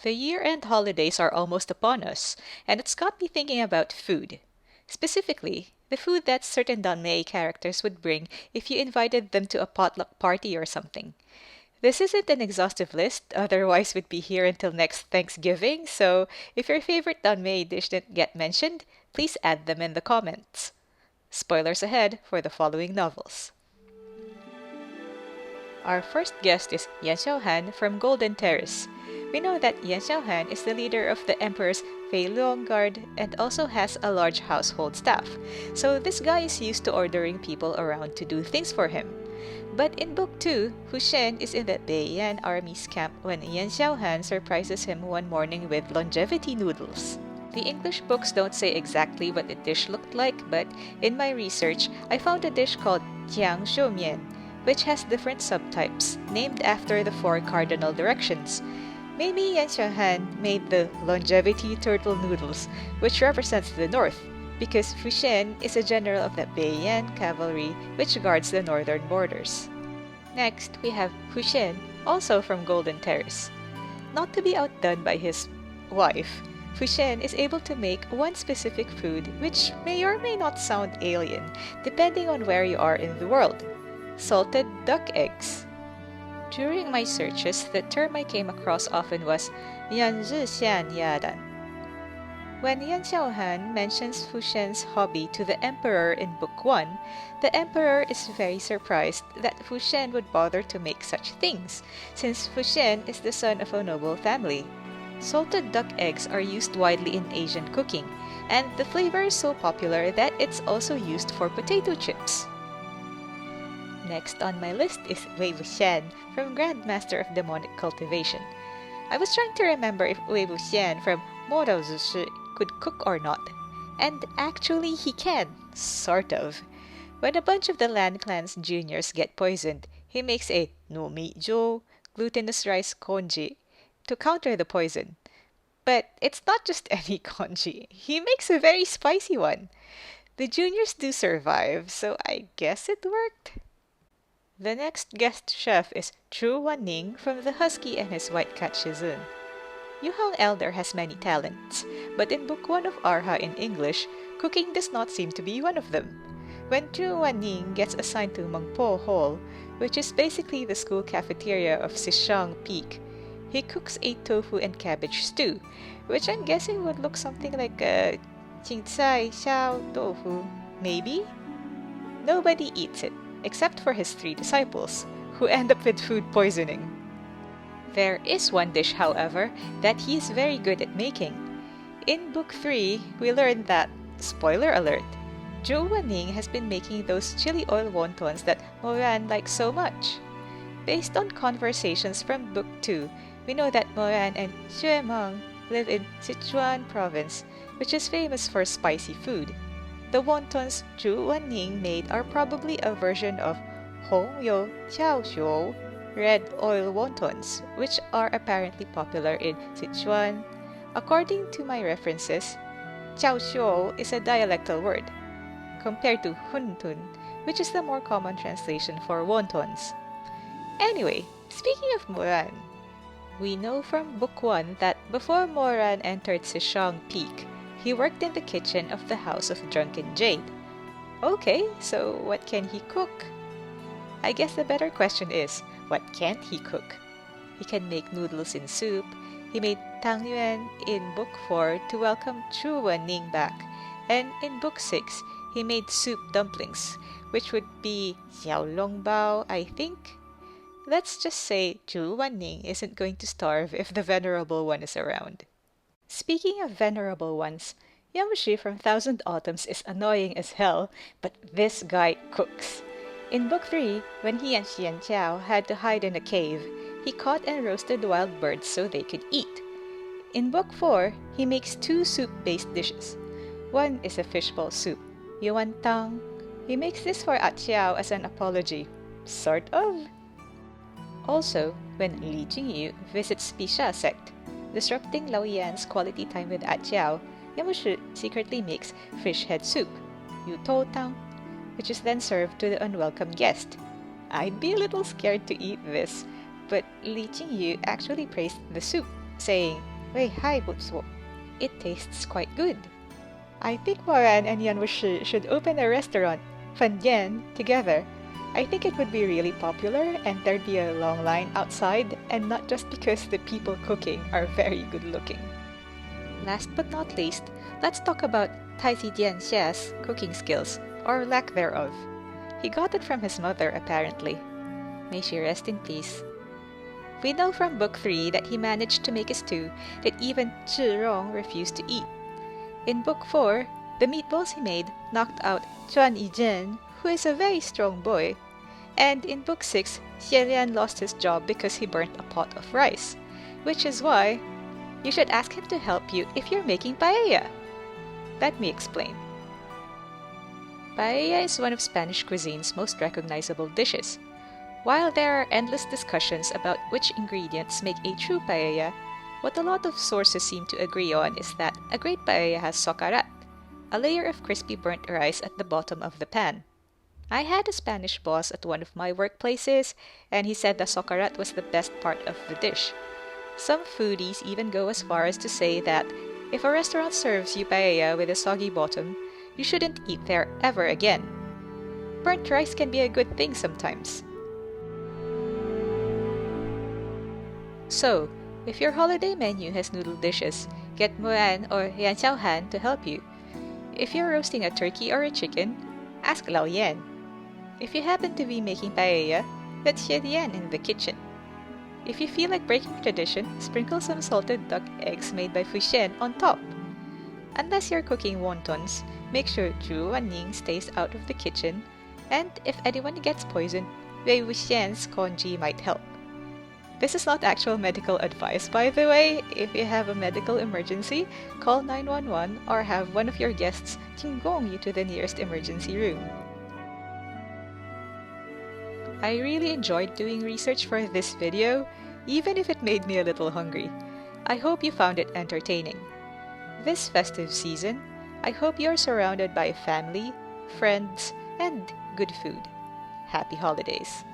The year-end holidays are almost upon us, and it's got me thinking about food. Specifically, the food that certain Danmei characters would bring if you invited them to a potluck party or something. This isn't an exhaustive list, otherwise we'd be here until next Thanksgiving, so if your favorite Danmei dish didn't get mentioned, please add them in the comments. Spoilers ahead for the following novels. Our first guest is Yan Xiaohan from Golden Terrace. We know that Yan Xiaohan is the leader of the Emperor's Fei Luong Guard and also has a large household staff, so this guy is used to ordering people around to do things for him. But in Book 2, Fu Shen is in the Beiyan army's camp when Yan Xiaohan surprises him one morning with longevity noodles. The English books don't say exactly what the dish looked like, but in my research, I found a dish called Jiang Shoumian, which has different subtypes named after the four cardinal directions. Maybe Yan Xiaohan made the longevity turtle noodles, which represents the north, because Fu Shen is a general of the Beiyan cavalry which guards the northern borders. Next, we have Fu Shen, also from Golden Terrace. Not to be outdone by his wife, Fu Shen is able to make one specific food which may or may not sound alien, depending on where you are in the world: salted duck eggs. During my searches, the term I came across often was Yan Zhi Xian Yadan. When Yan Xiaohan mentions Fu Shen's hobby to the Emperor in Book 1, the Emperor is very surprised that Fu Shen would bother to make such things, since Fu Shen is the son of a noble family. Salted duck eggs are used widely in Asian cooking, and the flavor is so popular that it's also used for potato chips. Next on my list is Wei Wuxian from Grandmaster of Demonic Cultivation. I was trying to remember if Wei Wuxian from魔道祖师could cook or not, and actually he can, sort of. When a bunch of the Lan Clan's juniors get poisoned, he makes a no meat jo glutinous rice congee to counter the poison. But it's not just any congee, he makes a very spicy one. The juniors do survive, so I guess it worked. The next guest chef is Chu Wanning from The Husky and His White Cat Shizun. Yu Hang Elder has many talents, but in Book 1 of Arha in English, cooking does not seem to be one of them. When Chu Wanning gets assigned to Mangpo Hall, which is basically the school cafeteria of Sishang Peak, he cooks a tofu and cabbage stew, which I'm guessing would look something like a Qingcai Xiao tofu, maybe? Nobody eats it, except for his 3 disciples, who end up with food poisoning. There is one dish, however, that he is very good at making. In Book 3, we learn that, spoiler alert, Zhou Wanning has been making those chili oil wontons that Moran likes so much. Based on conversations from Book 2, we know that Moran and Xue Meng live in Sichuan province, which is famous for spicy food. The wontons Zhu Wanning made are probably a version of Hong You Qiao Xiu, red oil wontons, which are apparently popular in Sichuan. According to my references, Qiao Xiu is a dialectal word, compared to Huntun, which is the more common translation for wontons. Anyway, speaking of Moran, we know from Book 1 that before Moran entered Sishang Peak, he worked in the kitchen of the House of Drunken Jade. Okay, so what can he cook? I guess the better question is, what can't he cook? He can make noodles in soup. He made tangyuan in Book 4 to welcome Chu Wanning back. And in Book 6, he made soup dumplings, which would be xiaolongbao, I think. Let's just say Chu Wanning isn't going to starve if the Venerable One is around. Speaking of Venerable Ones, Yamushi from Thousand Autumns is annoying as hell, but this guy cooks. In Book 3, when he and Xian Qiao had to hide in a cave, he caught and roasted wild birds so they could eat. In Book 4, he makes 2 soup-based dishes. One is a fishball soup, yuan tang. He makes this for Xiao as an apology, sort of. Also, when Li Jingyu visits Bisha sect, disrupting Lao Yan's quality time with Xiao, Yamushi secretly makes fish head soup, yu tou tang, which is then served to the unwelcome guest. I'd be a little scared to eat this, but Li Jingyu actually praised the soup, saying, Wei hai butsu. It tastes quite good. I think Moran and Yanwushi should open a restaurant, Fandian, together. I think it would be really popular and there'd be a long line outside, and not just because the people cooking are very good looking. Last but not least, let's talk about Taisi Dianxia's cooking skills, or lack thereof. He got it from his mother, apparently. May she rest in peace. We know from Book 3 that he managed to make a stew that even Zhirong refused to eat. In Book 4, the meatballs he made knocked out Chuan Yizhen, who is a very strong boy. And in Book 6, Xielian lost his job because he burnt a pot of rice, which is why you should ask him to help you if you're making paella. Let me explain. Paella is one of Spanish cuisine's most recognizable dishes. While there are endless discussions about which ingredients make a true paella, what a lot of sources seem to agree on is that a great paella has socarat, a layer of crispy burnt rice at the bottom of the pan. I had a Spanish boss at one of my workplaces, and he said the socarat was the best part of the dish. Some foodies even go as far as to say that if a restaurant serves you paella with a soggy bottom, you shouldn't eat there ever again. Burnt rice can be a good thing sometimes. So, if your holiday menu has noodle dishes, get Muan or Yan Xiaohan to help you. If you're roasting a turkey or a chicken, ask Lao Yan. If you happen to be making paella, let Xie Yan in the kitchen. If you feel like breaking tradition, sprinkle some salted duck eggs made by Fuxian on top. Unless you're cooking wontons, make sure Zhu Wanning stays out of the kitchen, and if anyone gets poisoned, Wei Wuxian's congee might help. This is not actual medical advice, by the way. If you have a medical emergency, call 911 or have one of your guests tinggong you to the nearest emergency room. I really enjoyed doing research for this video, even if it made me a little hungry. I hope you found it entertaining. This festive season, I hope you are surrounded by family, friends, and good food. Happy holidays!